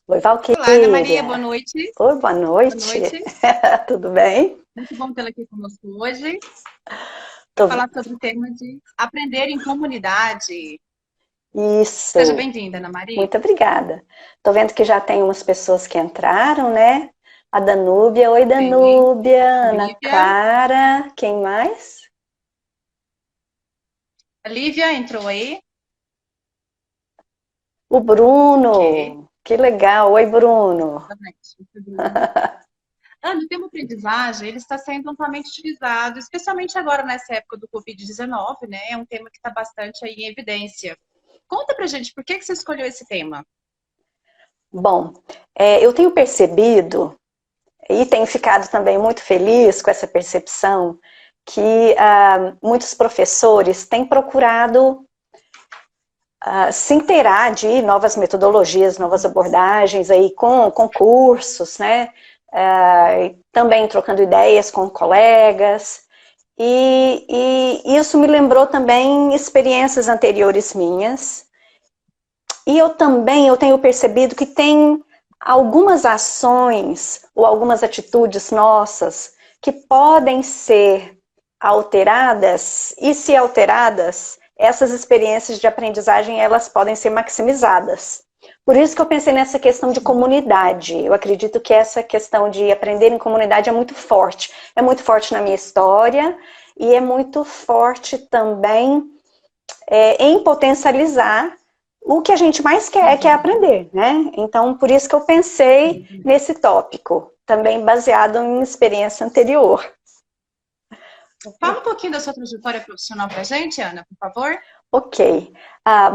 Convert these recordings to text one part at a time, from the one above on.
Oi, Olá, Ana Maria, boa Valquíria. noite. Oi, boa Boa noite. noite. Tudo bem? Muito bom tê-la aqui conosco hoje para Tô... falar sobre o tema de aprender em comunidade. Seja Isso. bem-vinda, Ana Maria. Muito obrigada. Tô vendo que já tem umas pessoas que entraram, né? A Danúbia. Oi, Sim. Danúbia. A Ana Lívia. Clara. Quem mais? A Lívia entrou aí. O Ok. Bruno. Que legal. Oi, Bruno. Exatamente. Esse é o Bruno. Ana, o tema aprendizagem, ele está sendo amplamente utilizado, especialmente agora nessa época do Covid-19, né? É um tema que está bastante aí em evidência. Conta pra gente, por que você escolheu esse tema? Bom, eu tenho percebido e tenho ficado também muito feliz com essa percepção que muitos professores têm procurado se inteirar de novas metodologias, novas abordagens aí com cursos, né? Também trocando ideias com colegas. E isso me lembrou também experiências anteriores minhas. E eu tenho percebido que tem algumas ações ou algumas atitudes nossas que podem ser alteradas, e se alteradas, essas experiências de aprendizagem elas podem ser maximizadas. Por isso que eu pensei nessa questão de comunidade. Eu acredito que essa questão de aprender em comunidade é muito forte. É muito forte na minha história e é muito forte também em potencializar o que a gente mais quer, que é aprender, né? Então, por isso que eu pensei nesse tópico, também baseado em experiência anterior. Fala um pouquinho da sua trajetória profissional pra gente, Ana, por favor. Ok.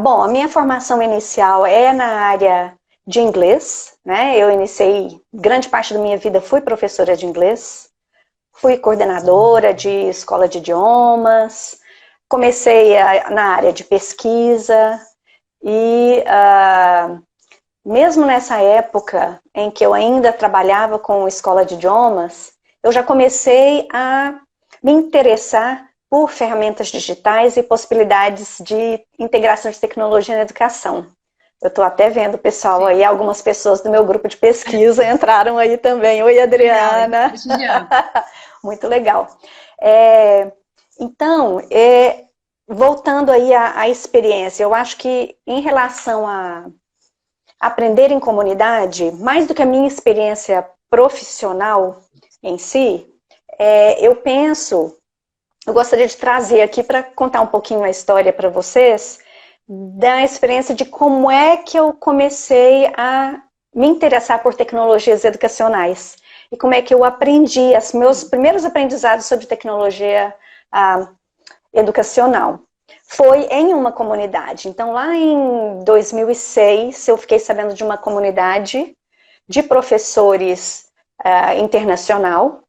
Bom, a minha formação inicial é na área de inglês, né? Eu iniciei, grande parte da minha vida fui professora de inglês, fui coordenadora de escola de idiomas, comecei na área de pesquisa e mesmo nessa época em que eu ainda trabalhava com escola de idiomas, eu já comecei a me interessar por ferramentas digitais e possibilidades de integração de tecnologia na educação. Eu estou até vendo o pessoal Sim. aí, algumas pessoas do meu grupo de pesquisa entraram aí também. Oi, Legal, hein? Adriana. Prestigiando. Muito legal. É, então, voltando aí à experiência, eu acho que em relação a aprender em comunidade, mais do que a minha experiência profissional em si, eu gostaria de trazer aqui para contar um pouquinho a história para vocês da experiência de como é que eu comecei a me interessar por tecnologias educacionais e como é que eu aprendi, os meus primeiros aprendizados sobre tecnologia educacional. Foi em uma comunidade. Então, lá em 2006, eu fiquei sabendo de uma comunidade de professores internacional.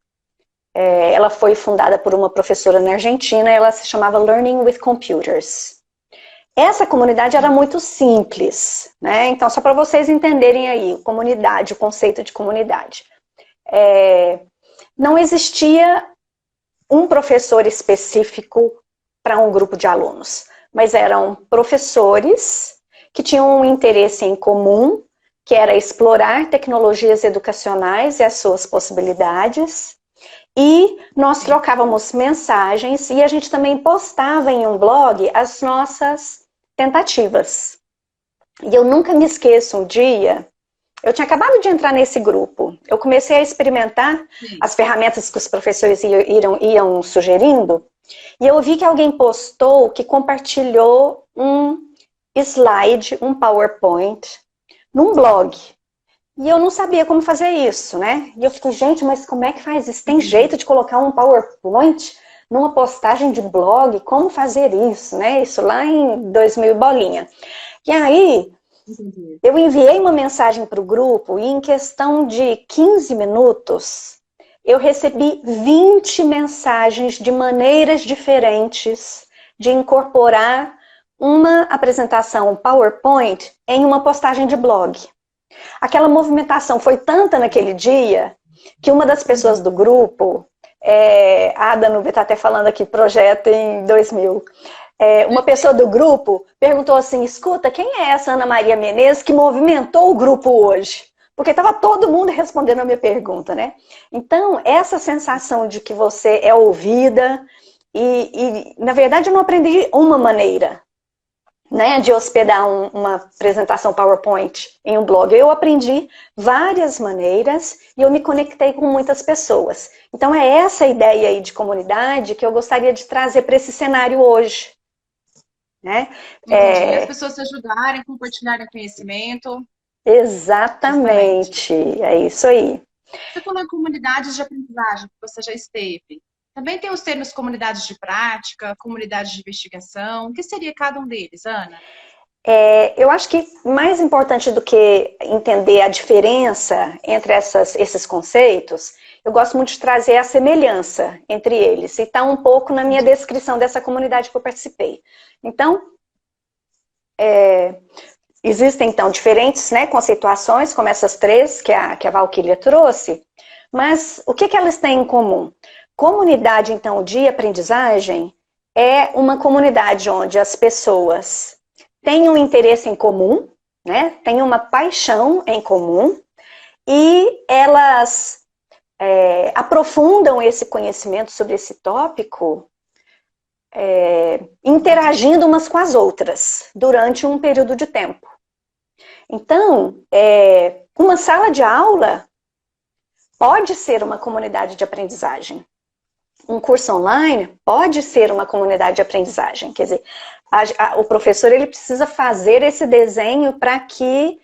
Ela foi fundada por uma professora na Argentina, ela se chamava Learning with Computers. Essa comunidade era muito simples, né? Então, só para vocês entenderem aí, comunidade, o conceito de comunidade. Não existia um professor específico para um grupo de alunos, mas eram professores que tinham um interesse em comum, que era explorar tecnologias educacionais e as suas possibilidades, e nós trocávamos mensagens e a gente também postava em um blog as nossas tentativas. E eu nunca me esqueço um dia, eu tinha acabado de entrar nesse grupo, eu comecei a experimentar as ferramentas que os professores iam sugerindo, e eu vi que alguém postou, que compartilhou um slide, um PowerPoint, num blog. E eu não sabia como fazer isso, né? E eu fiquei, gente, mas como é que faz isso? Tem jeito de colocar um PowerPoint numa postagem de blog? Como fazer isso, né? Isso lá em 2000 bolinha. E aí, eu enviei uma mensagem para o grupo e em questão de 15 minutos, eu recebi 20 mensagens de maneiras diferentes de incorporar uma apresentação PowerPoint em uma postagem de blog. Aquela movimentação foi tanta naquele dia que uma das pessoas do grupo, a Danúbia está até falando aqui, projeto em 2000, uma pessoa do grupo perguntou assim, escuta, quem é essa Ana Maria Menezes que movimentou o grupo hoje? porque estava todo mundo respondendo a minha pergunta, né? Então, essa sensação de que você é ouvida, na verdade, eu não aprendi uma maneira, né, de hospedar uma apresentação PowerPoint em um blog. Eu aprendi várias maneiras e eu me conectei com muitas pessoas. Então, é essa ideia aí de comunidade que eu gostaria de trazer para esse cenário hoje. Né? Entendi. As pessoas se ajudarem, compartilharem conhecimento. Exatamente, é isso aí. Você falou em comunidades de aprendizagem, que você já esteve. Também tem os termos comunidades de prática, comunidades de investigação. O que seria cada um deles, Ana? Eu acho que mais importante do que entender a diferença entre esses conceitos, eu gosto muito de trazer a semelhança entre eles. E está um pouco na minha descrição dessa comunidade que eu participei. Então, existem, então, diferentes, né, conceituações, como essas três que a Valquíria trouxe, mas o que elas têm em comum? Comunidade, então, de aprendizagem é uma comunidade onde as pessoas têm um interesse em comum, né, têm uma paixão em comum, e elas aprofundam esse conhecimento sobre esse tópico interagindo umas com as outras durante um período de tempo. Então, uma sala de aula pode ser uma comunidade de aprendizagem. Um curso online pode ser uma comunidade de aprendizagem. Quer dizer, o professor ele precisa fazer esse desenho para que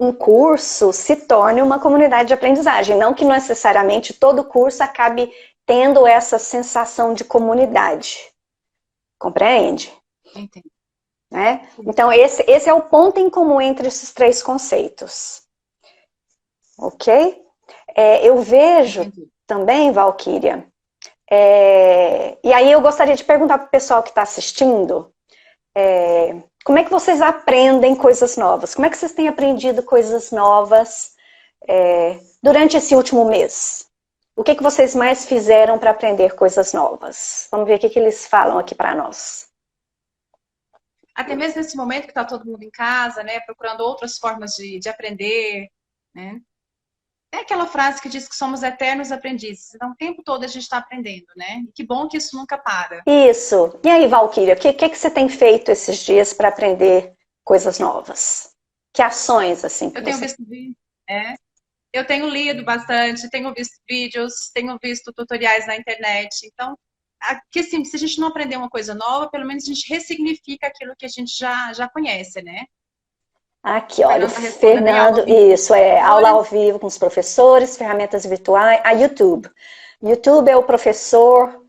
um curso se torne uma comunidade de aprendizagem. Não que necessariamente todo curso acabe tendo essa sensação de comunidade. Compreende? Entendi. Né? Então, esse é o ponto em comum entre esses três conceitos. Ok? Eu vejo também, Valquíria, e aí eu gostaria de perguntar para o pessoal que está assistindo, como é que vocês aprendem coisas novas? Como é que vocês têm aprendido coisas novas durante esse último mês? O que vocês mais fizeram para aprender coisas novas? Vamos ver o que eles falam aqui para nós. Até mesmo nesse momento que está todo mundo em casa, né, procurando outras formas de aprender, né? É aquela frase que diz que somos eternos aprendizes. Então, o tempo todo a gente está aprendendo, né? E que bom que isso nunca para. Isso. E aí, Valquíria, o que você tem feito esses dias para aprender coisas novas? Que ações, assim? Eu tenho visto eu tenho lido bastante, tenho visto vídeos, tenho visto tutoriais na internet. Então, aqui, assim, se a gente não aprender uma coisa nova, pelo menos a gente ressignifica aquilo que a gente já conhece, né? Aqui, olha, o Fernando, isso, aula ao vivo com os professores, ferramentas virtuais, a YouTube. YouTube é o professor,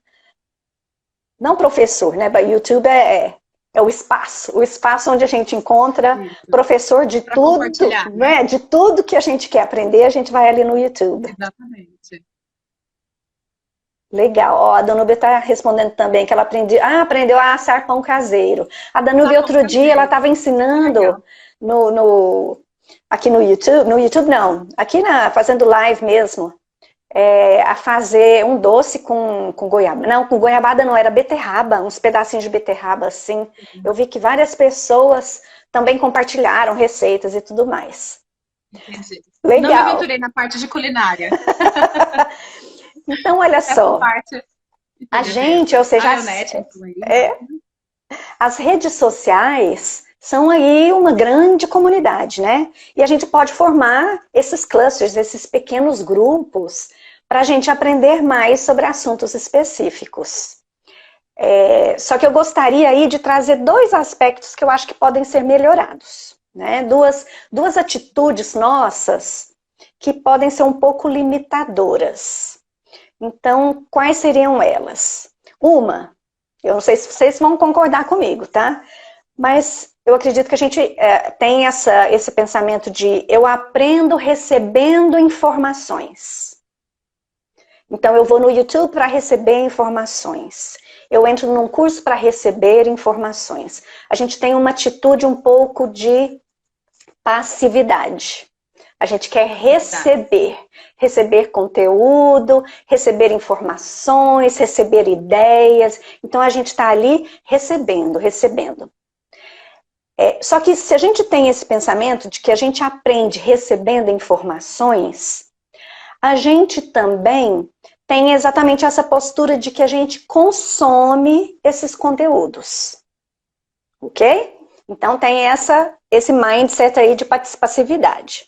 não professor, né, mas YouTube é o espaço onde a gente encontra professor de tudo, né, de tudo que a gente quer aprender, a gente vai ali no YouTube. Exatamente. Legal, ó, a Danúbia está respondendo também que ela aprendeu a assar pão caseiro. A Danúbia outro dia, ela estava ensinando aqui no YouTube não, aqui fazendo live mesmo, a fazer um doce com goiabada. Não, com goiabada não, era beterraba, uns pedacinhos de beterraba assim. Eu vi que várias pessoas também compartilharam receitas e tudo mais. Entendi. Legal. Não me aventurei na parte de culinária. Então, olha só, a gente, ou seja, as redes sociais são aí uma grande comunidade, né? E a gente pode formar esses clusters, esses pequenos grupos, para a gente aprender mais sobre assuntos específicos. Só que eu gostaria aí de trazer dois aspectos que eu acho que podem ser melhorados, né? Duas atitudes nossas que podem ser um pouco limitadoras. Então, quais seriam elas? Uma, eu não sei se vocês vão concordar comigo, tá? Mas eu acredito que a gente tem esse pensamento de eu aprendo recebendo informações. Então, eu vou no YouTube para receber informações. Eu entro num curso para receber informações. A gente tem uma atitude um pouco de passividade. A gente quer receber conteúdo, receber informações, receber ideias. Então, a gente está ali recebendo. Só que se a gente tem esse pensamento de que a gente aprende recebendo informações, a gente também tem exatamente essa postura de que a gente consome esses conteúdos. Ok? Então tem esse mindset aí de passividade.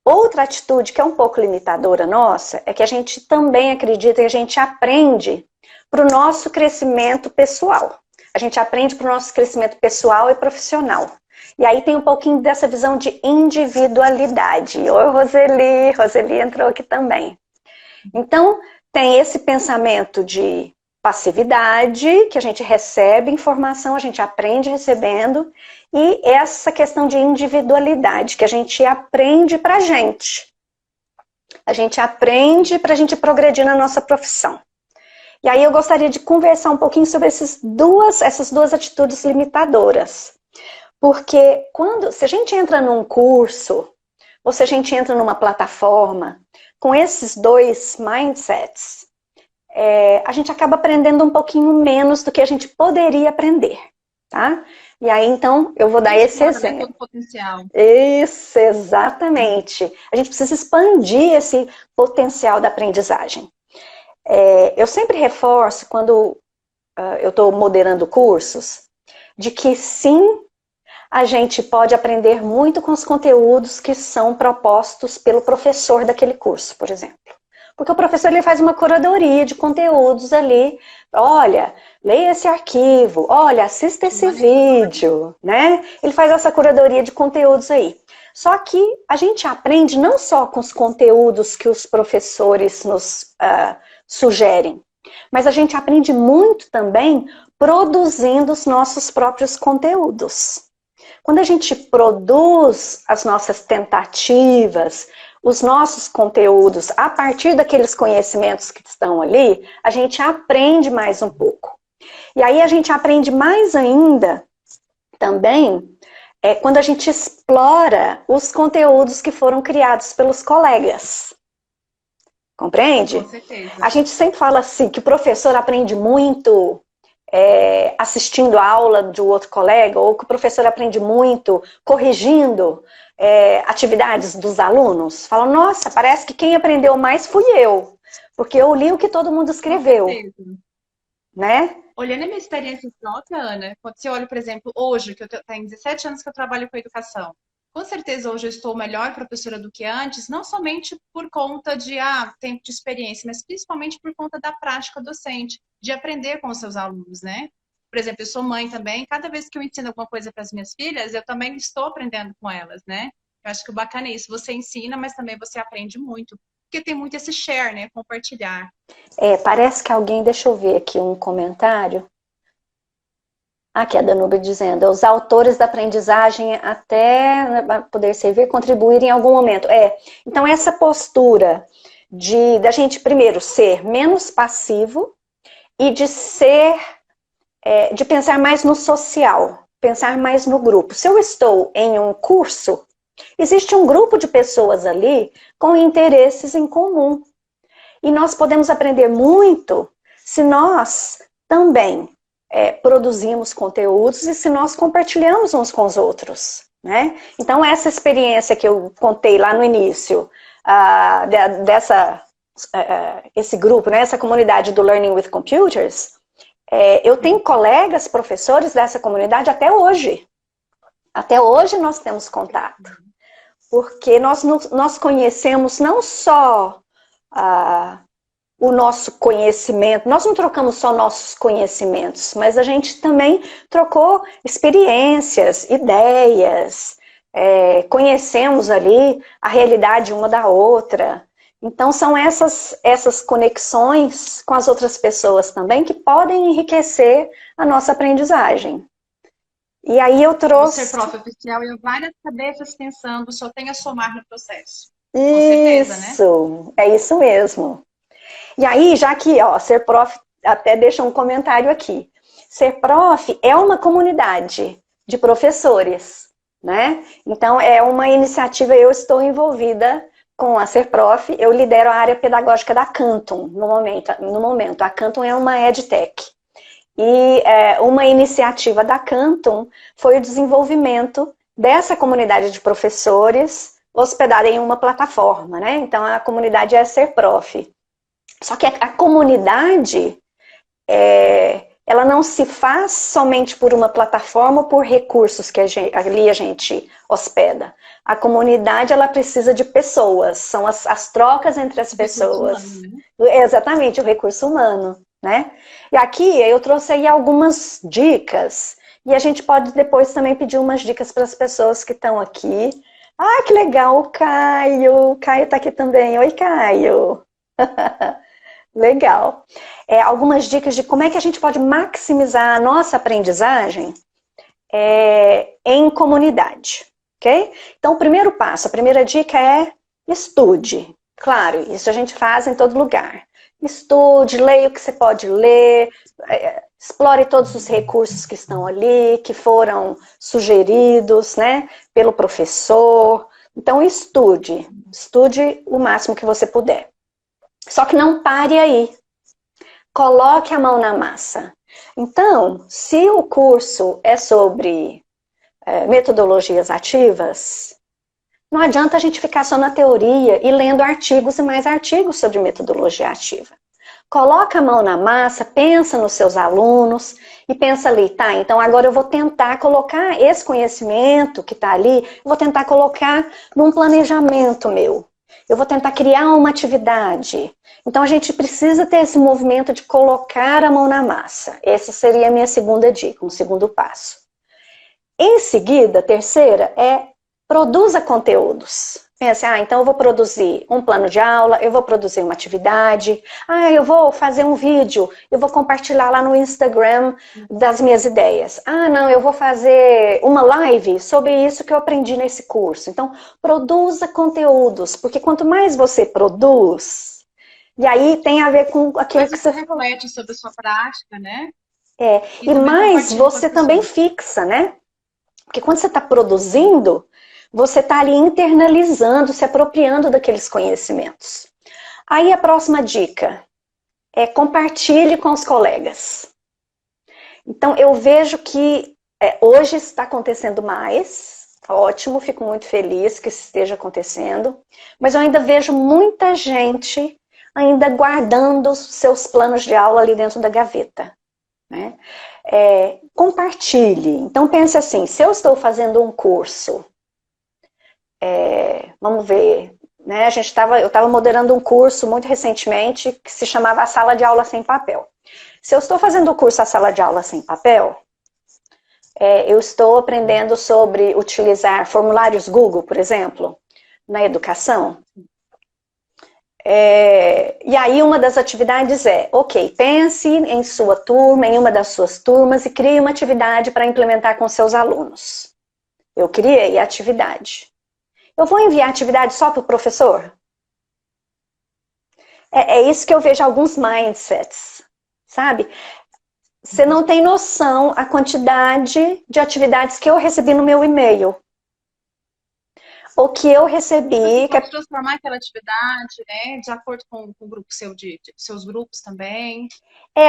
Outra atitude que é um pouco limitadora nossa é que a gente também acredita que a gente aprende para o nosso crescimento pessoal. A gente aprende para o nosso crescimento pessoal e profissional. E aí tem um pouquinho dessa visão de individualidade. Oi, Roseli. Roseli entrou aqui também. Então, tem esse pensamento de passividade, que a gente recebe informação, a gente aprende recebendo, e essa questão de individualidade, que a gente aprende pra gente. A gente aprende pra gente progredir na nossa profissão. E aí eu gostaria de conversar um pouquinho sobre essas duas atitudes limitadoras. Porque se a gente entra num curso, ou se a gente entra numa plataforma, com esses dois mindsets, a gente acaba aprendendo um pouquinho menos do que a gente poderia aprender, tá? E aí, então, eu vou dar esse exemplo. Todo potencial. Isso, exatamente. A gente precisa expandir esse potencial da aprendizagem. Eu sempre reforço, quando eu estou moderando cursos, de que sim, a gente pode aprender muito com os conteúdos que são propostos pelo professor daquele curso, por exemplo. Porque o professor ele faz uma curadoria de conteúdos ali. Olha, leia esse arquivo, olha, assista esse vídeo, né? Ele faz essa curadoria de conteúdos aí. Só que a gente aprende não só com os conteúdos que os professores nos sugerem, mas a gente aprende muito também produzindo os nossos próprios conteúdos. Quando a gente produz as nossas tentativas, os nossos conteúdos, a partir daqueles conhecimentos que estão ali, a gente aprende mais um pouco. E aí a gente aprende mais ainda, também, quando a gente explora os conteúdos que foram criados pelos colegas. Compreende? Com certeza. A gente sempre fala assim, que o professor aprende muito assistindo a aula de outro colega, ou que o professor aprende muito corrigindo atividades dos alunos. Fala, nossa, parece que quem aprendeu mais fui eu, porque eu li o que todo mundo escreveu. Com certeza. Né? Olhando a minha experiência própria, Ana, quando você olha, por exemplo, hoje, que eu tenho 17 anos que eu trabalho com educação, com certeza hoje eu estou melhor professora do que antes, não somente por conta de tempo de experiência, mas principalmente por conta da prática docente, de aprender com os seus alunos, né? Por exemplo, eu sou mãe também, cada vez que eu ensino alguma coisa para as minhas filhas, eu também estou aprendendo com elas, né? Eu acho que o bacana é isso, você ensina, mas também você aprende muito, porque tem muito esse share, né? Compartilhar. Parece que alguém, deixa eu ver aqui um comentário. Aqui a Danube dizendo, os autores da aprendizagem até poder servir, contribuir em algum momento. Então essa postura da gente primeiro ser menos passivo e de pensar mais no social, pensar mais no grupo. Se eu estou em um curso, existe um grupo de pessoas ali com interesses em comum. E nós podemos aprender muito se nós também produzimos conteúdos e se nós compartilhamos uns com os outros, né? Então essa experiência que eu contei lá no início, esse grupo, né, essa comunidade do Learning with Computers, eu tenho colegas, professores dessa comunidade até hoje. Até hoje nós temos contato. Porque nós conhecemos não só o nosso conhecimento, nós não trocamos só nossos conhecimentos, mas a gente também trocou experiências, ideias, conhecemos ali a realidade uma da outra. Então são essas conexões com as outras pessoas também que podem enriquecer a nossa aprendizagem. E aí eu trouxe... Ser prof oficial e várias cabeças pensando, só tem a somar no processo. Com certeza, né? É isso mesmo. E aí, já que, ser prof, até deixa um comentário aqui. Ser prof é uma comunidade de professores, né? Então, é uma iniciativa, eu estou envolvida com a Ser Prof, eu lidero a área pedagógica da Canton no momento. A Canton é uma edtech. E uma iniciativa da Canton foi o desenvolvimento dessa comunidade de professores hospedada em uma plataforma, né? Então a comunidade é Ser Prof. Só que a comunidade, ela não se faz somente por uma plataforma ou por recursos que ali a gente hospeda. A comunidade, ela precisa de pessoas, são as trocas entre as pessoas. Humano, né? Exatamente, o recurso humano, né? E aqui eu trouxe aí algumas dicas, e a gente pode depois também pedir umas dicas para as pessoas que estão aqui. Ah, que legal, o Caio. O Caio está aqui também. Oi, Caio. Legal. Algumas dicas de como é que a gente pode maximizar a nossa aprendizagem em comunidade, ok? Então, o primeiro passo, a primeira dica é estude. Claro, isso a gente faz em todo lugar. Estude, leia o que você pode ler, explore todos os recursos que estão ali, que foram sugeridos, né, pelo professor. Então, estude o máximo que você puder. Só que não pare aí. Coloque a mão na massa. Então, se o curso é sobre metodologias ativas, não adianta a gente ficar só na teoria e lendo artigos e mais artigos sobre metodologia ativa. Coloca a mão na massa, pensa nos seus alunos e pensa ali, tá, então agora eu vou tentar colocar esse conhecimento que está ali, vou tentar colocar num planejamento meu. Eu vou tentar criar uma atividade. Então a gente precisa ter esse movimento de colocar a mão na massa. Essa seria a minha segunda dica, um segundo passo. Em seguida, a terceira produza conteúdos. Pensa, então eu vou produzir um plano de aula, eu vou produzir uma atividade, eu vou fazer um vídeo, eu vou compartilhar lá no Instagram das minhas ideias. Não, eu vou fazer uma live sobre isso que eu aprendi nesse curso. Então, produza conteúdos, porque quanto mais você produz, e aí tem a ver com aquilo que você reflete sobre a sua prática, né? E mais você também fixa, né? Porque quando você está produzindo, você está ali internalizando, se apropriando daqueles conhecimentos. Aí a próxima dica é compartilhe com os colegas. Então eu vejo que hoje está acontecendo mais, ótimo, fico muito feliz que isso esteja acontecendo, mas eu ainda vejo muita gente ainda guardando os seus planos de aula ali dentro da gaveta, né? Compartilhe. Então pense assim, se eu estou fazendo um curso, vamos ver, né? Eu estava moderando um curso muito recentemente que se chamava A Sala de Aula Sem Papel. Se eu estou fazendo o curso A Sala de Aula Sem Papel, eu estou aprendendo sobre utilizar formulários Google, por exemplo, na educação. E aí uma das atividades ok, pense em sua turma, em uma das suas turmas e crie uma atividade para implementar com seus alunos. Eu criei a atividade. Eu vou enviar a atividade só para o professor? É isso que eu vejo alguns mindsets, sabe? Você não tem noção a quantidade de atividades que eu recebi no meu e-mail. O que eu recebi... Você pode transformar aquela atividade, né, de acordo com o grupo seu, de seus grupos também.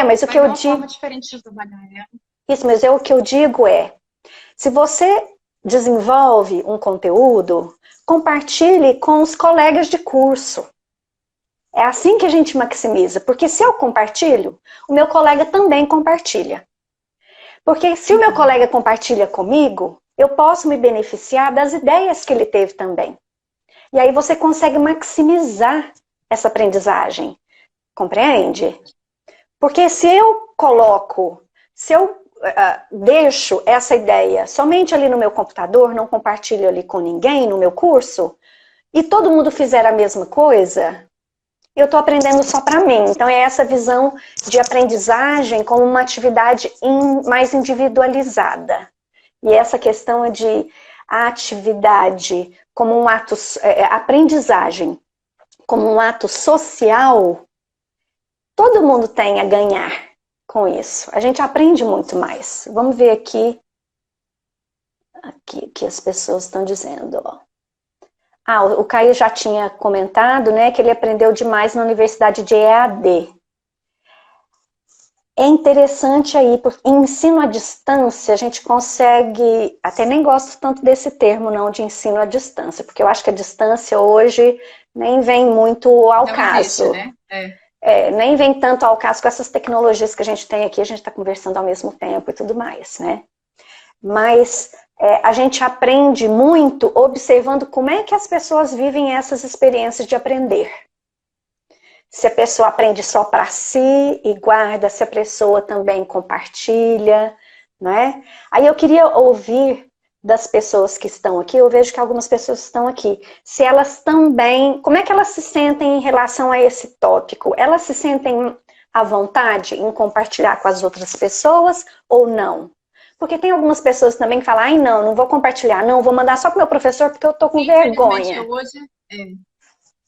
Mas o que eu digo... uma forma diferente de trabalhar, né? Isso, mas o que eu digo se você desenvolve um conteúdo, compartilhe com os colegas de curso. É assim que a gente maximiza, porque se eu compartilho, o meu colega também compartilha. Porque se o meu colega compartilha comigo, eu posso me beneficiar das ideias que ele teve também. E aí você consegue maximizar essa aprendizagem. Compreende? Porque se eu deixo essa ideia somente ali no meu computador, não compartilho ali com ninguém no meu curso, e todo mundo fizer a mesma coisa, eu estou aprendendo só para mim. Então é essa visão de aprendizagem como uma atividade mais individualizada. E essa questão de atividade como um ato, aprendizagem como um ato social, todo mundo tem a ganhar com isso. A gente aprende muito mais. Vamos ver aqui que as pessoas estão dizendo. O Caio já tinha comentado, né, que ele aprendeu demais na Universidade de EAD. É interessante aí, porque em ensino à distância a gente consegue, até nem gosto tanto desse termo não, de ensino à distância, porque eu acho que a distância hoje nem vem muito ao Não caso. existe, né? Nem vem tanto ao caso com essas tecnologias que a gente tem aqui, a gente está conversando ao mesmo tempo e tudo mais, né? Mas a gente aprende muito observando como é que as pessoas vivem essas experiências de aprender. Se a pessoa aprende só para si e guarda, se a pessoa também compartilha, né? Aí eu queria ouvir das pessoas que estão aqui, eu vejo que algumas pessoas estão aqui, se elas também, como é que elas se sentem em relação a esse tópico? Elas se sentem à vontade em compartilhar com as outras pessoas ou não? Porque tem algumas pessoas também que falam, ai não vou compartilhar, não, vou mandar só pro meu professor porque eu tô com vergonha.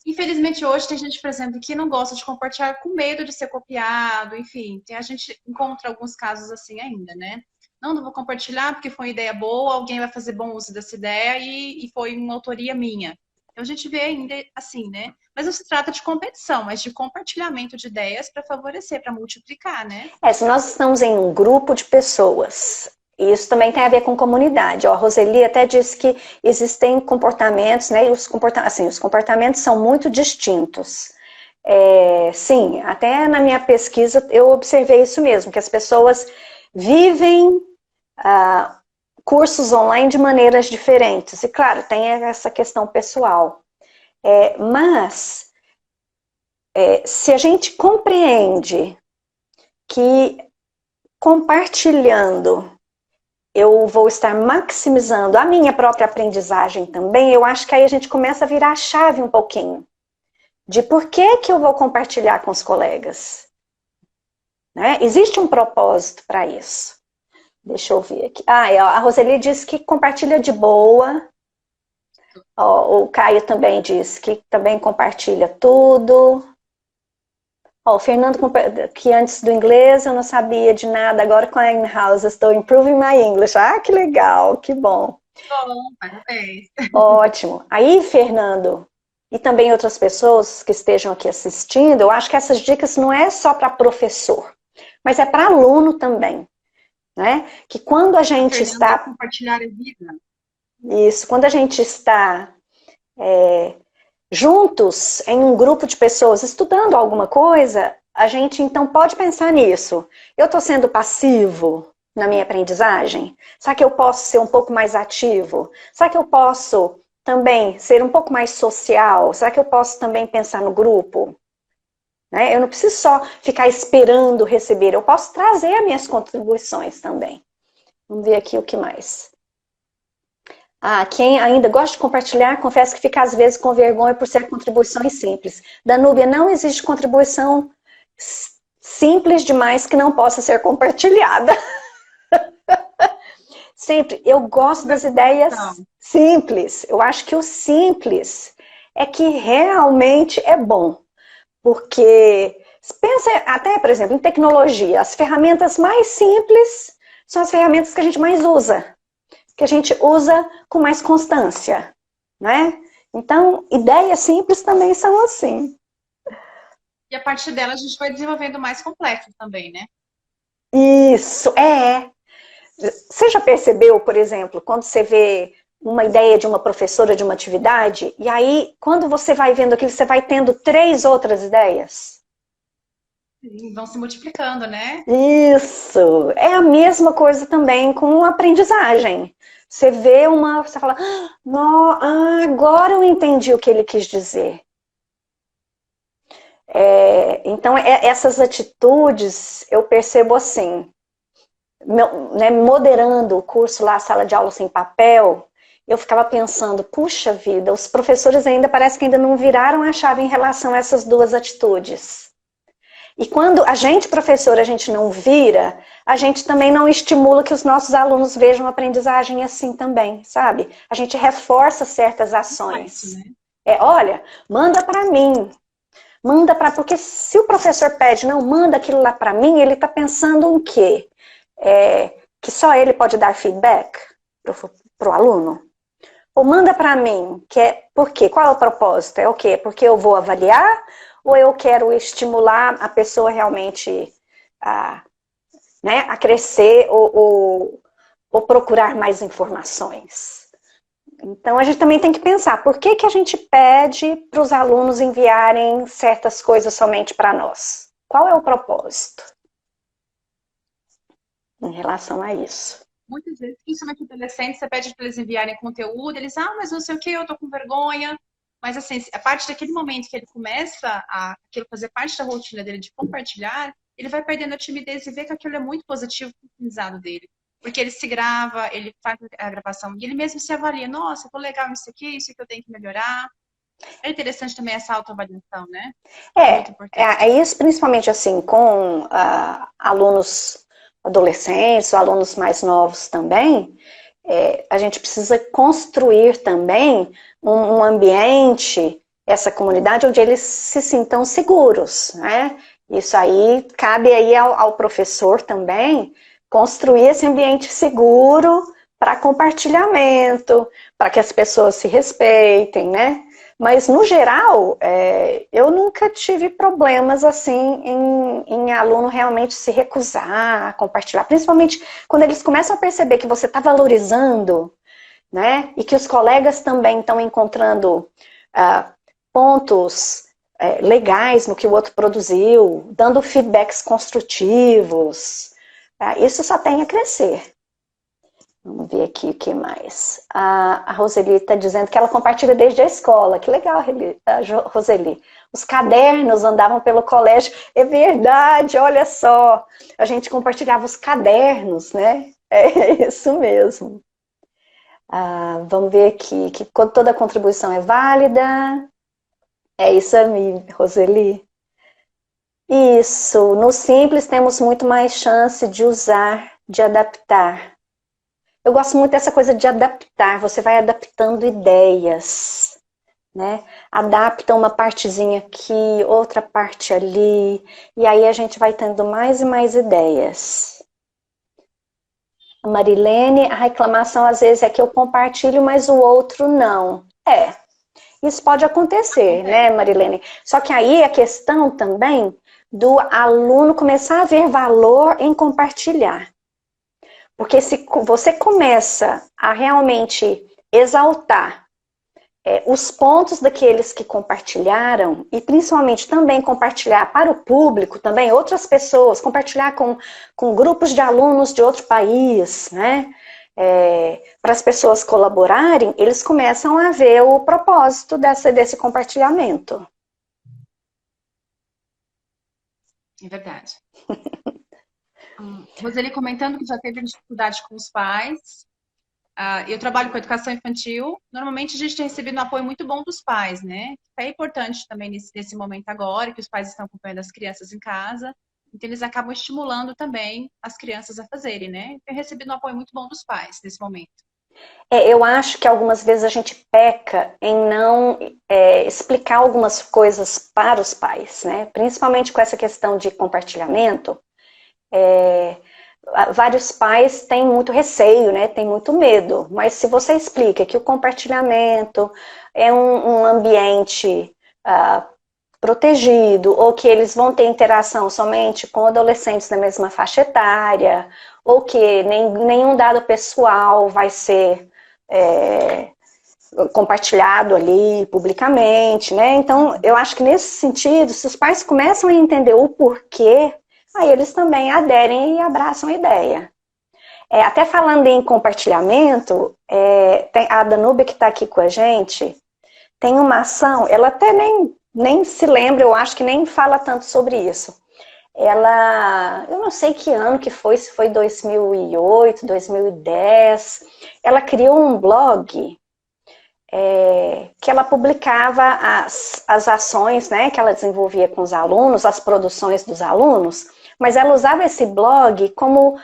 Infelizmente hoje tem gente, por exemplo, que não gosta de compartilhar com medo de ser copiado, enfim, a gente encontra alguns casos assim ainda, né? Não vou compartilhar porque foi uma ideia boa, alguém vai fazer bom uso dessa ideia e foi uma autoria minha. Então a gente vê ainda assim, né? Mas não se trata de competição, mas de compartilhamento de ideias para favorecer, para multiplicar, né? Se nós estamos em um grupo de pessoas, isso também tem a ver com comunidade. A Roseli até disse que existem comportamentos, né? E os comportamentos são muito distintos. Sim, até na minha pesquisa eu observei isso mesmo, que as pessoas vivem cursos online de maneiras diferentes. E claro, tem essa questão pessoal. Mas se a gente compreende que compartilhando eu vou estar maximizando a minha própria aprendizagem também, eu acho que aí a gente começa a virar a chave um pouquinho. De por que que eu vou compartilhar com os colegas. Né? Existe um propósito para isso. Deixa eu ver aqui. A Roseli disse que compartilha de boa. O Caio também disse que também compartilha tudo. O Fernando, que antes do inglês eu não sabia de nada, agora com a in-house estou improving my English. Que legal, que bom. Bom, parabéns. Ótimo. Aí, Fernando, e também outras pessoas que estejam aqui assistindo, eu acho que essas dicas não é só para professor, mas é para aluno também. Né? Que quando a gente está... compartilhar a vida. Isso, quando a gente está juntos em um grupo de pessoas estudando alguma coisa, a gente então pode pensar nisso. Eu estou sendo passivo na minha aprendizagem? Será que eu posso ser um pouco mais ativo? Será que eu posso também ser um pouco mais social? Será que eu posso também pensar no grupo? Né? Eu não preciso só ficar esperando receber, eu posso trazer as minhas contribuições também. Vamos ver aqui o que mais. Quem ainda gosta de compartilhar, confesso que fica às vezes com vergonha por ser contribuições simples. Danúbia, não existe contribuição simples demais que não possa ser compartilhada. Sempre, eu gosto das ideias simples. Eu acho que o simples é que realmente é bom. Porque, pensa até, por exemplo, em tecnologia, as ferramentas mais simples são as ferramentas que a gente mais usa. Que a gente usa com mais constância, né? Então, ideias simples também são assim. E a partir dela a gente vai desenvolvendo mais complexo também, né? Isso, Você já percebeu, por exemplo, quando você vê uma ideia de uma professora de uma atividade, e aí, quando você vai vendo aquilo, você vai tendo 3 outras ideias? Sim, vão se multiplicando, né? Isso, é a mesma coisa também com a aprendizagem. Você vê você fala, agora eu entendi o que ele quis dizer. Então, essas atitudes, eu percebo assim, moderando o curso lá, Sala de Aula Sem Papel, eu ficava pensando, puxa vida, os professores parece que ainda não viraram a chave em relação a essas 2 atitudes. E quando a gente, professor, a gente não vira, a gente também não estimula que os nossos alunos vejam a aprendizagem assim também, sabe? A gente reforça certas ações. Olha, manda para mim. Porque se o professor pede, não, manda aquilo lá para mim, ele está pensando em quê? Que só ele pode dar feedback para o aluno? Ou manda para mim, por quê? Qual é o propósito? É o quê? Porque eu vou avaliar? Ou eu quero estimular a pessoa realmente a né, a crescer ou procurar mais informações. Então, a gente também tem que pensar, por que a gente pede para os alunos enviarem certas coisas somente para nós? Qual é o propósito em relação a isso? Muitas vezes, principalmente adolescentes, você pede para eles enviarem conteúdo, eles, mas não sei o que, eu tô com vergonha. Mas, assim, a partir daquele momento que ele começa a aquilo fazer parte da rotina dele de compartilhar, ele vai perdendo a timidez e vê que aquilo é muito positivo para o aprendizado dele. Porque ele se grava, ele faz a gravação e ele mesmo se avalia. Nossa, tô legal nisso aqui, isso que eu tenho que melhorar. É interessante também essa autoavaliação, né? Muito importante. É isso, principalmente assim, com alunos adolescentes, alunos mais novos também, a gente precisa construir também um ambiente, essa comunidade, onde eles se sintam seguros, né? Isso aí cabe aí ao professor também construir esse ambiente seguro para compartilhamento, para que as pessoas se respeitem, né? Mas, no geral, eu nunca tive problemas assim em aluno realmente se recusar a compartilhar. Principalmente quando eles começam a perceber que você está valorizando, né? E que os colegas também estão encontrando pontos legais no que o outro produziu, dando feedbacks construtivos. Isso só tem a crescer. Vamos ver aqui o que mais. A Roseli está dizendo que ela compartilha desde a escola. Que legal, Roseli. Os cadernos andavam pelo colégio. É verdade, olha só. A gente compartilhava os cadernos, né? É isso mesmo. Vamos ver aqui, que toda contribuição é válida. É isso aí, Roseli. Isso. No Simples temos muito mais chance de usar, de adaptar. Eu gosto muito dessa coisa de adaptar, você vai adaptando ideias, né? Adapta uma partezinha aqui, outra parte ali, e aí a gente vai tendo mais e mais ideias. A Marilene, a reclamação às vezes é que eu compartilho, mas o outro não. Isso pode acontecer, né, Marilene? Só que aí a questão também do aluno começar a ver valor em compartilhar. Porque se você começa a realmente exaltar os pontos daqueles que compartilharam, e principalmente também compartilhar para o público, também outras pessoas, compartilhar com grupos de alunos de outro país, né? Para as pessoas colaborarem, eles começam a ver o propósito desse compartilhamento. É verdade. Roseli comentando que já teve dificuldade com os pais. Eu trabalho com educação infantil. Normalmente a gente tem recebido um apoio muito bom dos pais, né? É importante também nesse momento agora, que os pais estão acompanhando as crianças em casa. Então eles acabam estimulando também as crianças a fazerem, né? Tem recebido um apoio muito bom dos pais nesse momento. Eu acho que algumas vezes a gente peca em não explicar algumas coisas para os pais, né? Principalmente com essa questão de compartilhamento. Vários pais têm muito receio, né? Têm muito medo, mas se você explica que o compartilhamento é um ambiente protegido, ou que eles vão ter interação somente com adolescentes da mesma faixa etária, ou que nenhum dado pessoal vai ser compartilhado ali publicamente, né? Então, eu acho que nesse sentido, se os pais começam a entender o porquê, aí eles também aderem e abraçam a ideia. Até falando em compartilhamento, tem a Danúbia que está aqui com a gente, tem uma ação, ela até nem se lembra, eu acho que nem fala tanto sobre isso. Eu não sei que ano que foi, se foi 2008, 2010, ela criou um blog que ela publicava as ações, né, que ela desenvolvia com os alunos, as produções dos alunos, mas ela usava esse blog como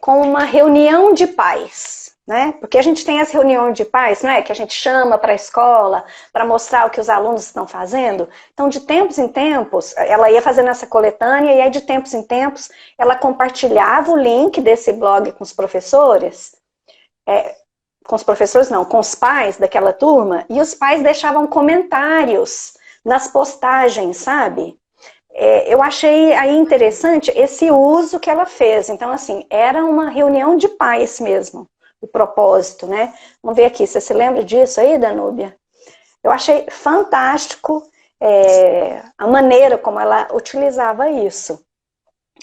uma reunião de pais, né? Porque a gente tem as reuniões de pais, né, que a gente chama para a escola para mostrar o que os alunos estão fazendo. Então, de tempos em tempos, ela ia fazendo essa coletânea e aí de tempos em tempos ela compartilhava o link desse blog com os professores, com os pais daquela turma, e os pais deixavam comentários nas postagens, sabe? eu achei aí interessante esse uso que ela fez. Então, assim, era uma reunião de pais mesmo, o propósito, né? Vamos ver aqui, você se lembra disso aí, Danúbia? Eu achei fantástico a maneira como ela utilizava isso.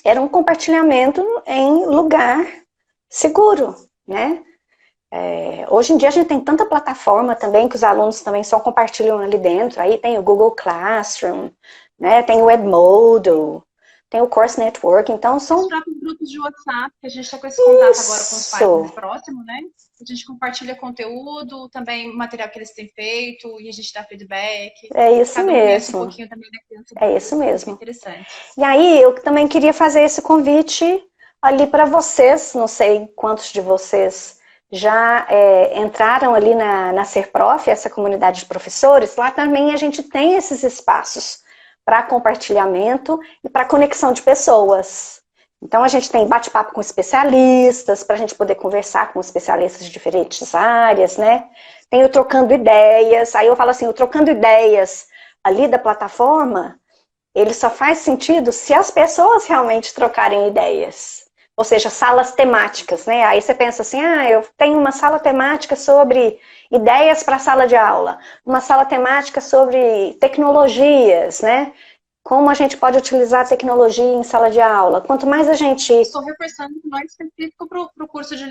Era um compartilhamento em lugar seguro, né? Hoje em dia a gente tem tanta plataforma também que os alunos também só compartilham ali dentro. Aí tem o Google Classroom, né? Tem o Edmodo, tem o Course Network. Então são os próprios grupos de WhatsApp, que a gente está com esse contato agora com os pais mais próximos, né? A gente compartilha conteúdo, também o material que eles têm feito e a gente dá feedback. É isso mesmo. Um pouquinho também da criança. É isso mesmo. Interessante. E aí eu também queria fazer esse convite ali para vocês, não sei quantos de vocês já entraram ali na SerProf, essa comunidade de professores. Lá também a gente tem esses espaços para compartilhamento e para conexão de pessoas. Então a gente tem bate-papo com especialistas, para a gente poder conversar com especialistas de diferentes áreas, né? Tem o Trocando Ideias, aí eu falo assim, o Trocando Ideias ali da plataforma, ele só faz sentido se as pessoas realmente trocarem ideias. Ou seja, salas temáticas, né? Aí você pensa assim, eu tenho uma sala temática sobre ideias para a sala de aula, uma sala temática sobre tecnologias, né? Como a gente pode utilizar a tecnologia em sala de aula. Quanto mais a gente... Estou reforçando que não é específico para o curso de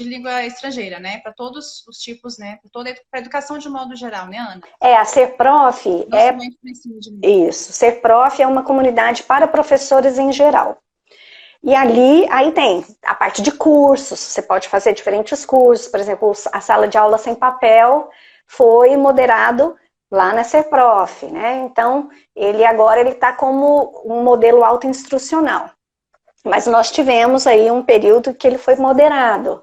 língua estrangeira, né? Para todos os tipos, né? Para a educação de modo geral, né, Ana? A SerProf Isso, SerProf é uma comunidade para professores em geral. E ali, aí tem a parte de cursos, você pode fazer diferentes cursos, por exemplo, a sala de aula sem papel foi moderado lá na SerProf, né? Então, ele agora está como um modelo autoinstrucional. Mas nós tivemos aí um período que ele foi moderado.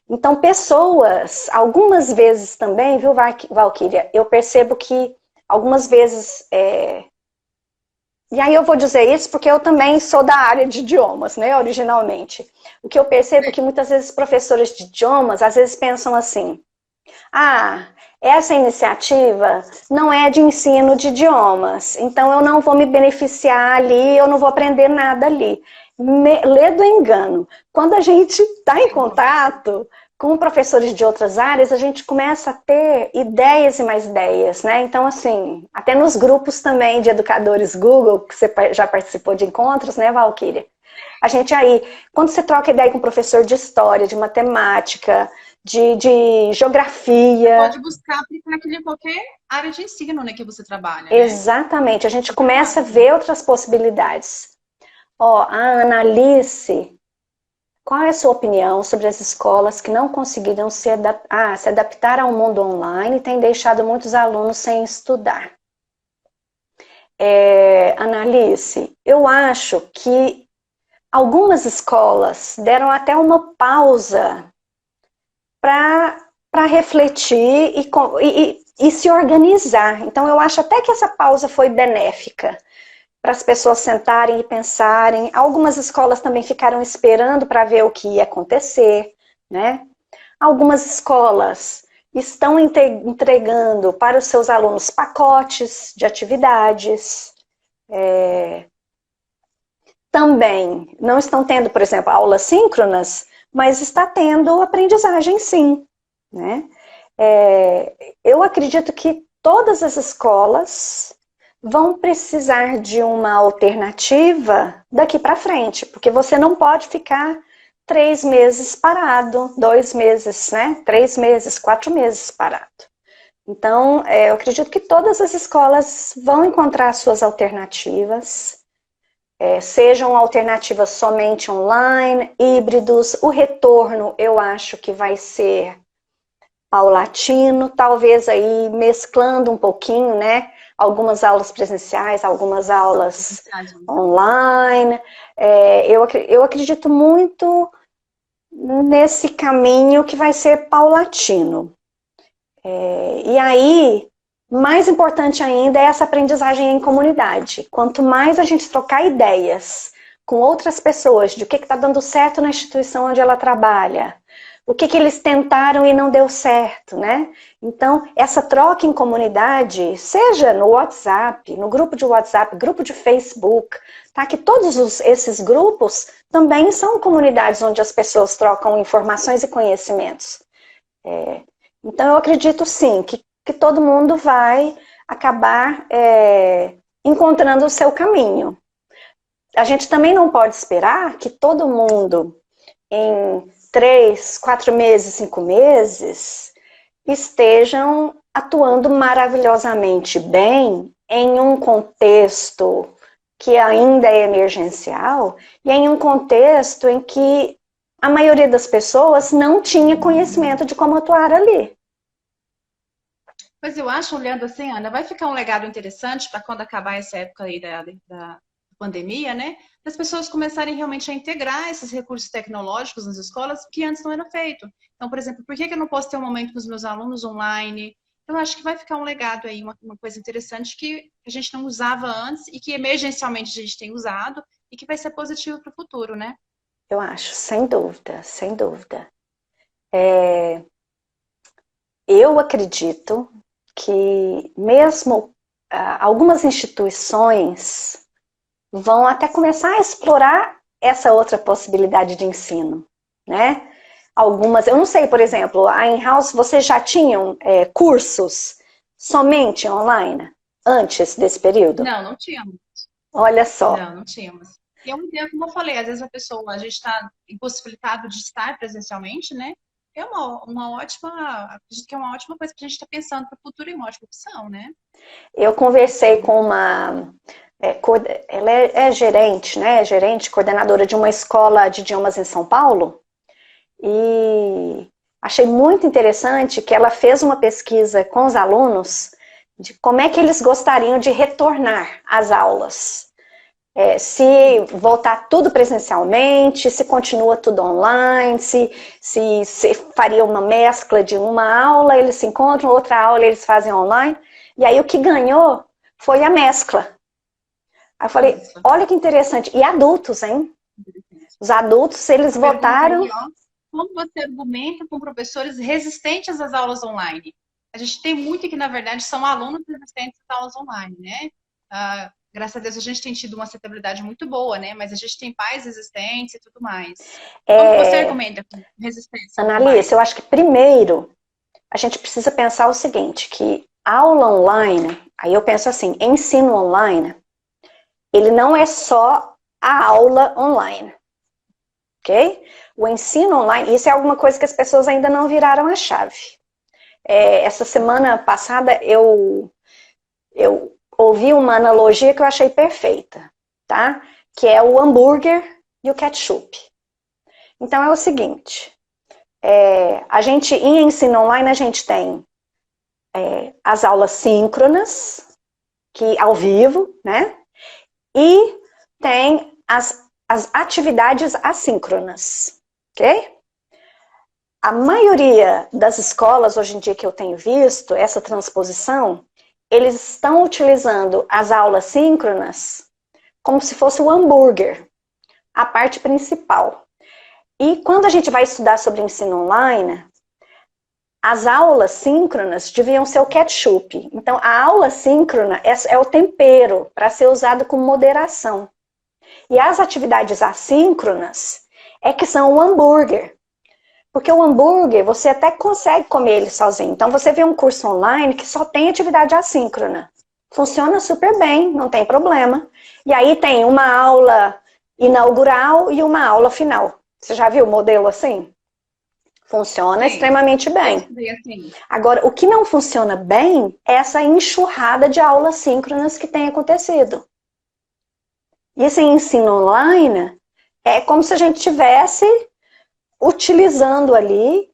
Então, pessoas, algumas vezes também, viu, Valquíria, eu percebo que algumas vezes... E aí eu vou dizer isso porque eu também sou da área de idiomas, né, originalmente. O que eu percebo é que muitas vezes professores de idiomas, às vezes pensam assim, essa iniciativa não é de ensino de idiomas, então eu não vou me beneficiar ali, eu não vou aprender nada ali. Lê do engano. Quando a gente está em contato com professores de outras áreas, a gente começa a ter ideias e mais ideias, né? Então, assim, até nos grupos também de educadores Google, que você já participou de encontros, né, Valquíria? A gente aí, quando você troca ideia com um professor de história, de matemática, de geografia... Pode buscar aplicar aquilo em qualquer área de ensino, né, que você trabalha, né? Exatamente, a gente começa a ver outras possibilidades. A Analice... Qual é a sua opinião sobre as escolas que não conseguiram se adaptar ao mundo online e têm deixado muitos alunos sem estudar? Analice, eu acho que algumas escolas deram até uma pausa para refletir e se organizar. Então, eu acho até que essa pausa foi benéfica, para as pessoas sentarem e pensarem. Algumas escolas também ficaram esperando para ver o que ia acontecer, né? Algumas escolas estão entregando para os seus alunos pacotes de atividades. Também não estão tendo, por exemplo, aulas síncronas, mas está tendo aprendizagem sim, né? Eu acredito que todas as escolas vão precisar de uma alternativa daqui para frente, porque você não pode ficar 3 meses parado, 2 meses, né? 3 meses, 4 meses parado. Então, eu acredito que todas as escolas vão encontrar suas alternativas, sejam alternativas somente online, híbridos. O retorno, eu acho que vai ser paulatino, talvez aí mesclando um pouquinho, né? Algumas aulas presenciais, algumas aulas online. Eu acredito muito nesse caminho que vai ser paulatino. E aí, mais importante ainda é essa aprendizagem em comunidade. Quanto mais a gente trocar ideias com outras pessoas de o que está dando certo na instituição onde ela trabalha, o que eles tentaram e não deu certo, né? Então, essa troca em comunidade, seja no WhatsApp, no grupo de WhatsApp, grupo de Facebook, tá? Que todos esses grupos também são comunidades onde as pessoas trocam informações e conhecimentos. Então, eu acredito sim, que todo mundo vai acabar encontrando o seu caminho. A gente também não pode esperar que todo mundo, em 3, 4 meses, 5 meses, estejam atuando maravilhosamente bem em um contexto que ainda é emergencial e em um contexto em que a maioria das pessoas não tinha conhecimento de como atuar ali. Mas eu acho, olhando assim, Ana, vai ficar um legado interessante para quando acabar essa época aí da pandemia, né? Das pessoas começarem realmente a integrar esses recursos tecnológicos nas escolas que antes não era feito. Então, por exemplo, por que eu não posso ter um momento com os meus alunos online? Então, acho que vai ficar um legado aí, uma coisa interessante que a gente não usava antes e que emergencialmente a gente tem usado e que vai ser positivo para o futuro, né? Eu acho, sem dúvida, sem dúvida. Eu acredito que mesmo algumas instituições vão até começar a explorar essa outra possibilidade de ensino, né? Algumas, eu não sei, por exemplo, a In-House, vocês já tinham cursos somente online antes desse período? Não tínhamos. Olha só. Não tínhamos. E eu entendo, como eu falei, às vezes a gente está impossibilitado de estar presencialmente, né? É uma ótima, acredito que é uma ótima coisa para a gente estar pensando para o futuro e uma ótima opção, né? Eu conversei com uma, ela é gerente, né? Gerente, coordenadora de uma escola de idiomas em São Paulo, e achei muito interessante que ela fez uma pesquisa com os alunos de como é que eles gostariam de retornar às aulas. Se voltar tudo presencialmente, se continua tudo online, se faria uma mescla de uma aula, eles se encontram, outra aula eles fazem online. E aí o que ganhou foi a mescla. Aí eu falei, olha que interessante. E adultos, hein? Os adultos, eles votaram... Como você argumenta com professores resistentes às aulas online? A gente tem muito que, na verdade, são alunos resistentes às aulas online, né? Graças a Deus a gente tem tido uma acessibilidade muito boa, né? Mas a gente tem pais resistentes e tudo mais. Como você argumenta com resistência? Analice, eu acho que primeiro a gente precisa pensar o seguinte, que aula online, aí eu penso assim, ensino online, ele não é só a aula online, ok? O ensino online, isso é alguma coisa que as pessoas ainda não viraram a chave. Essa semana passada eu ouvi uma analogia que eu achei perfeita, tá? Que é o hambúrguer e o ketchup. Então é o seguinte, a gente, em ensino online, a gente tem as aulas síncronas, que ao vivo, né? E tem as atividades assíncronas, ok? A maioria das escolas, hoje em dia, que eu tenho visto, essa transposição, eles estão utilizando as aulas síncronas como se fosse o hambúrguer, a parte principal. E quando a gente vai estudar sobre ensino online, as aulas síncronas deviam ser o ketchup. Então, a aula síncrona é o tempero para ser usado com moderação. E as atividades assíncronas que são o hambúrguer. Porque o hambúrguer, você até consegue comer ele sozinho. Então, você vê um curso online que só tem atividade assíncrona. Funciona super bem, não tem problema. E aí tem uma aula inaugural e uma aula final. Você já viu o modelo assim? Funciona extremamente bem. Agora, o que não funciona bem é essa enxurrada de aulas síncronas que tem acontecido. E esse ensino online é como se a gente tivesse utilizando ali,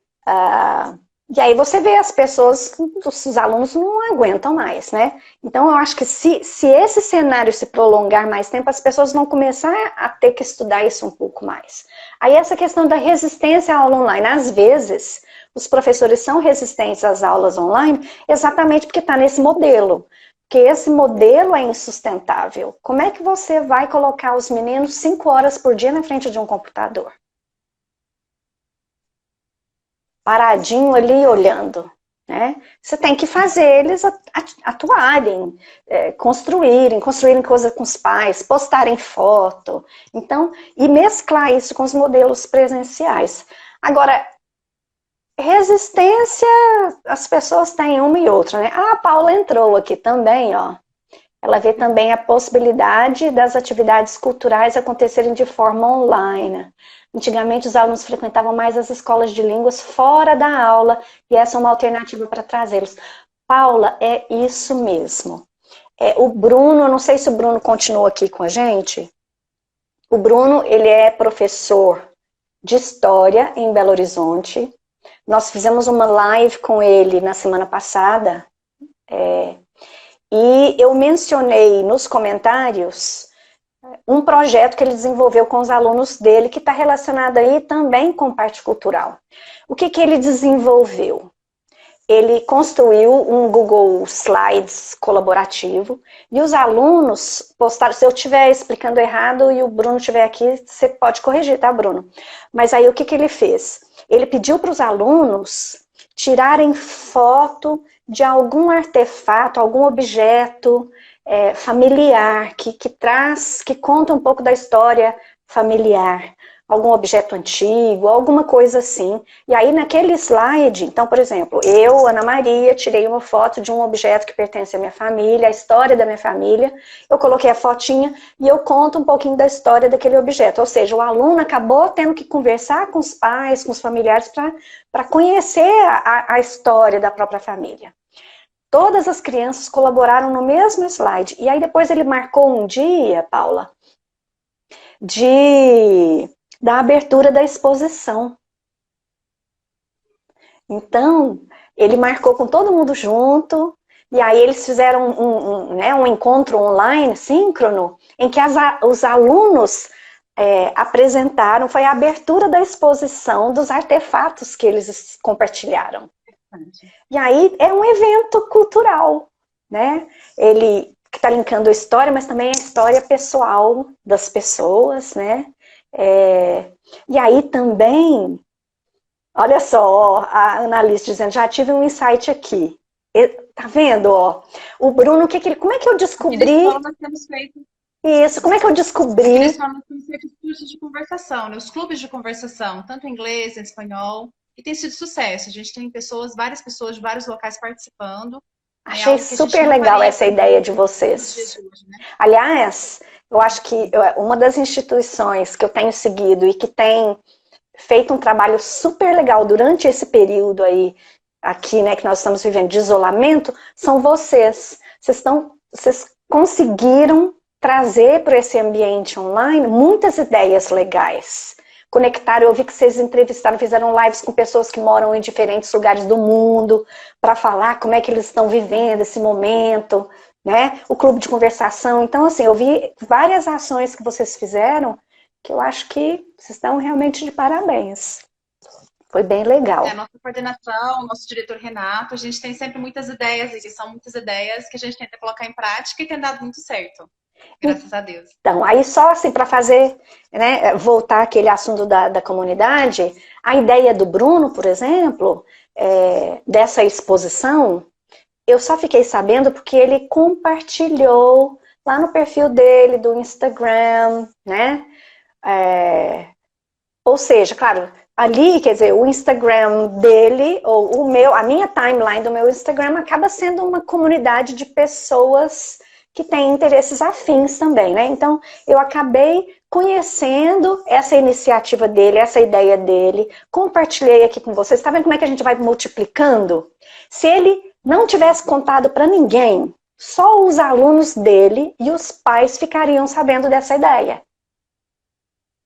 e aí você vê as pessoas, os alunos não aguentam mais, né? Então eu acho que se esse cenário se prolongar mais tempo, as pessoas vão começar a ter que estudar isso um pouco mais. Aí essa questão da resistência à aula online, às vezes os professores são resistentes às aulas online exatamente porque está nesse modelo. Porque esse modelo é insustentável. Como é que você vai colocar os meninos 5 horas por dia na frente de um computador? paradinho ali olhando, né? Você tem que fazer eles atuarem, construírem coisa com os pais, postarem foto, então, e mesclar isso com os modelos presenciais. Agora, resistência, as pessoas têm uma e outra, né? Ah, a Paula entrou aqui também, ó. Ela vê também a possibilidade das atividades culturais acontecerem de forma online. Antigamente, os alunos frequentavam mais as escolas de línguas fora da aula, e essa é uma alternativa para trazê-los. Paula, é isso mesmo. O Bruno, não sei se o Bruno continua aqui com a gente. O Bruno, ele é professor de História em Belo Horizonte. Nós fizemos uma live com ele na semana passada, e eu mencionei nos comentários um projeto que ele desenvolveu com os alunos dele, que está relacionado aí também com parte cultural. O que ele desenvolveu? Ele construiu um Google Slides colaborativo, e os alunos postaram, se eu estiver explicando errado e o Bruno estiver aqui, você pode corrigir, tá, Bruno? Mas aí o que ele fez? Ele pediu para os alunos tirarem foto de algum artefato, algum objeto familiar, que conta um pouco da história familiar, algum objeto antigo, alguma coisa assim. E aí naquele slide, então, por exemplo, eu, Ana Maria, tirei uma foto de um objeto que pertence à minha família, a história da minha família, eu coloquei a fotinha e eu conto um pouquinho da história daquele objeto. Ou seja, o aluno acabou tendo que conversar com os pais, com os familiares, para conhecer a história da própria família. Todas as crianças colaboraram no mesmo slide. E aí depois ele marcou um dia, Paula, da abertura da exposição. Então, ele marcou com todo mundo junto, e aí eles fizeram um encontro online, síncrono, em que os alunos apresentaram, foi a abertura da exposição dos artefatos que eles compartilharam. E aí é um evento cultural, né? Ele está linkando a história, mas também a história pessoal das pessoas, né? E aí também, olha só, a Annalise dizendo, já tive um insight aqui. Tá vendo, ó? O Bruno, como é que eu descobri? Nós temos feito... Isso, como é que eu descobri? Nós temos feito cursos de conversação, né? Os clubes de conversação, tanto em inglês, em espanhol, e tem sido sucesso. A gente tem várias pessoas de vários locais participando. Achei super legal essa ideia de vocês. Aliás, eu acho que uma das instituições que eu tenho seguido e que tem feito um trabalho super legal durante esse período aí, aqui, né, que nós estamos vivendo de isolamento, são vocês. Vocês conseguiram trazer para esse ambiente online muitas ideias legais. Conectaram, eu vi que vocês entrevistaram, fizeram lives com pessoas que moram em diferentes lugares do mundo, para falar como é que eles estão vivendo esse momento, né? O clube de conversação. Então, assim, eu vi várias ações que vocês fizeram, que eu acho que vocês estão realmente de parabéns. Foi bem legal. A nossa coordenação, o nosso diretor Renato, a gente tem sempre muitas ideias, e são muitas ideias que a gente tenta colocar em prática e tem dado muito certo. Graças a Deus. Então, aí só assim para fazer, né, voltar aquele assunto da comunidade, a ideia do Bruno, por exemplo, dessa exposição, eu só fiquei sabendo porque ele compartilhou lá no perfil dele, do Instagram, né? Ou seja, claro, ali, quer dizer, o Instagram dele, ou a minha timeline do meu Instagram acaba sendo uma comunidade de pessoas que tem interesses afins também, né? Então, eu acabei conhecendo essa iniciativa dele, essa ideia dele, compartilhei aqui com vocês. Tá vendo como é que a gente vai multiplicando? Se ele não tivesse contado para ninguém, só os alunos dele e os pais ficariam sabendo dessa ideia.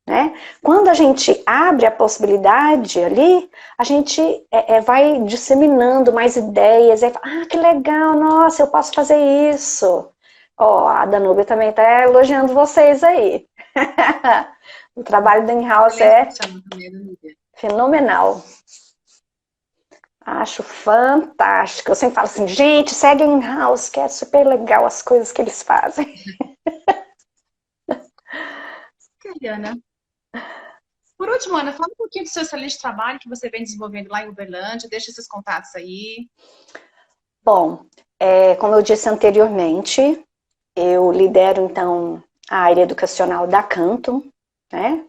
Né? Quando a gente abre a possibilidade ali, a gente vai disseminando mais ideias, que legal, nossa, eu posso fazer isso. Ó, a Danúbia também está elogiando vocês aí. O trabalho da In-House é fenomenal. Acho fantástico. Eu sempre falo assim, gente, segue a In-House, que é super legal as coisas que eles fazem. Ana, Por último, Ana, fala um pouquinho do seu excelente trabalho que você vem desenvolvendo lá em Uberlândia, deixa esses contatos aí. Bom, como eu disse anteriormente, eu lidero, então, a área educacional da Canto, né?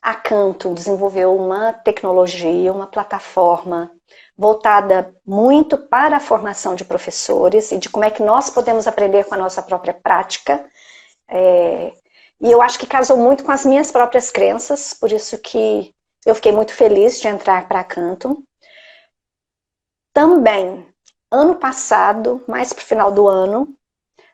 A Canto desenvolveu uma tecnologia, uma plataforma voltada muito para a formação de professores e de como é que nós podemos aprender com a nossa própria prática. E eu acho que casou muito com as minhas próprias crenças, por isso que eu fiquei muito feliz de entrar para a Canto. Também, ano passado, mais para o final do ano,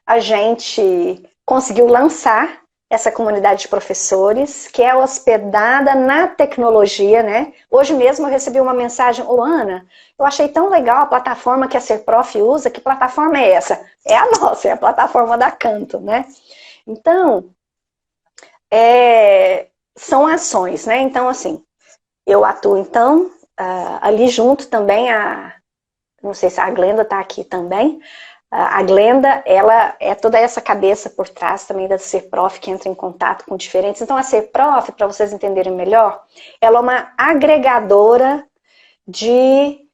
a gente conseguiu lançar essa comunidade de professores, que é hospedada na tecnologia, né? Hoje mesmo eu recebi uma mensagem: ô Ana, eu achei tão legal a plataforma que a Serprof usa, que plataforma é essa? É a nossa, é a plataforma da Canto, né? Então, são ações, né? Então, assim, eu atuo, então, ali junto também, não sei se a Glenda está aqui também. A Glenda, ela é toda essa cabeça por trás também da Serprof, que entra em contato com diferentes. Então, a Serprof, para vocês entenderem melhor, ela é uma agregadora de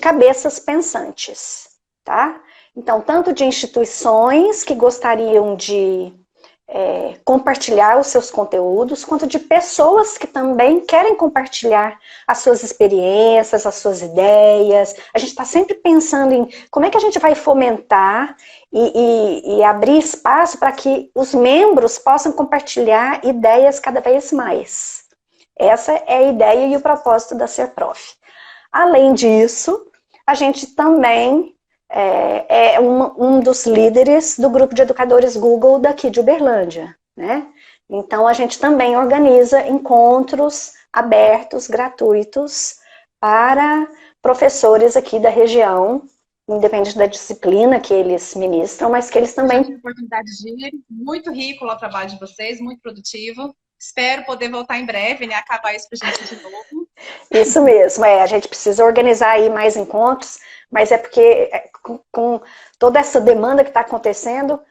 cabeças pensantes, tá? Então, tanto de instituições que gostariam de compartilhar os seus conteúdos, quanto de pessoas que também querem compartilhar as suas experiências, as suas ideias. A gente está sempre pensando em como é que a gente vai fomentar e abrir espaço para que os membros possam compartilhar ideias cada vez mais. Essa é a ideia e o propósito da Serprof. Além disso, a gente também é um dos líderes do grupo de educadores Google daqui de Uberlândia, né? Então, a gente também organiza encontros abertos, gratuitos, para professores aqui da região, independente da disciplina que eles ministram, mas que eles também... Eu tive a oportunidade de ir, muito rico lá o trabalho de vocês, muito produtivo. Espero poder voltar em breve, né? Acabar isso pra gente de novo. Isso mesmo, a gente precisa organizar aí mais encontros, mas é porque com toda essa demanda que está acontecendo,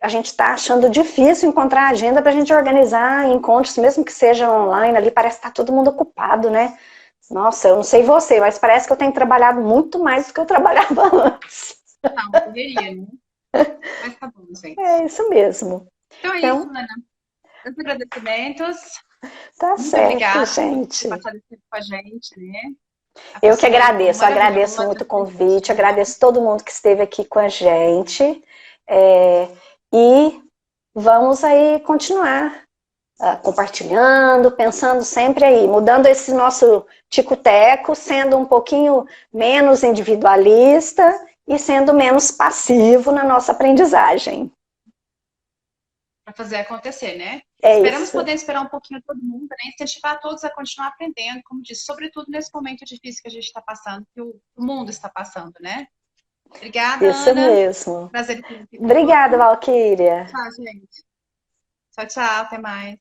a gente está achando difícil encontrar agenda para a gente organizar encontros, mesmo que sejam online, ali parece que está todo mundo ocupado, né? Nossa, eu não sei você, mas parece que eu tenho trabalhado muito mais do que eu trabalhava antes. Não, deveria, né? Mas tá bom, gente. É isso mesmo. Então é isso, Ana. Os agradecimentos. Tá muito certo, obrigada gente. por passar esse tempo com a gente, né? Eu que agradeço muito o convite, agradeço todo mundo que esteve aqui com a gente. E vamos aí continuar compartilhando, pensando sempre aí, mudando esse nosso tico-teco, sendo um pouquinho menos individualista e sendo menos passivo na nossa aprendizagem. Para fazer acontecer, né? Esperamos isso. Poder esperar um pouquinho todo mundo, né? Incentivar todos a continuar aprendendo, como disse, sobretudo nesse momento difícil que a gente está passando, que o mundo está passando, né? Obrigada, isso Ana. Mesmo. Prazer em ter Obrigada, Valquíria. Tchau, gente. Tchau, tchau. Até mais.